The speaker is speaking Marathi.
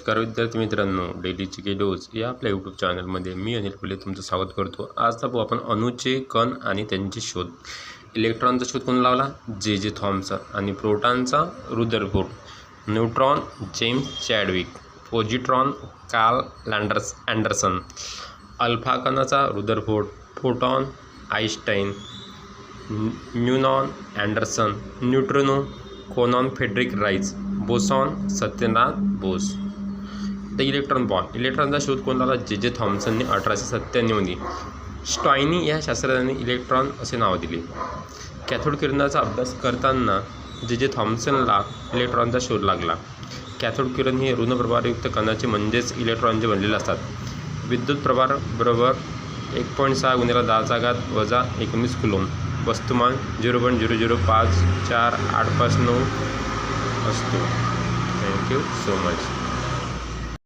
नमस्कार विद्यार्थी मित्रांनो, डेली जीके डोज या आपल्या यूट्यूब चॅनलमध्ये मी अनिल फुले तुमचं स्वागत करतो। आज आपण अणूचे कण आणि त्यांचे शोध। इलेक्ट्रॉनचा शोध कोण लावला? जे थॉम्सन आणि प्रोटॉनचा Rutherford, neutron James Chadwick, positron Carl Anderson, alpha कणाचा Rutherford, photon Einstein, neutron Anderson, neutrino Cowan Frederick Reines, boson Satyanath Bose. The electron bomb, इलेक्ट्रॉनचा शोध कोण लावला? जे थॉम्सनने 1897 मध्ये। स्टॉयनी या शास्त्रज्ञाने इलेक्ट्रॉन असे नाव दिले। कॅथोड किरणाचा अभ्यास करताना जे थॉम्सनला इलेक्ट्रॉनचा शोध लागला। कॅथोड किरण हे ऋण प्रभारयुक्त कणाचे म्हणजेच इलेक्ट्रॉनचे बनलेले असतात। विद्युत प्रभार बरोबर 1.6 × 10⁻⁻19 कुलॉम, वस्तुमान 0.0054859 असतो। Thank you so much.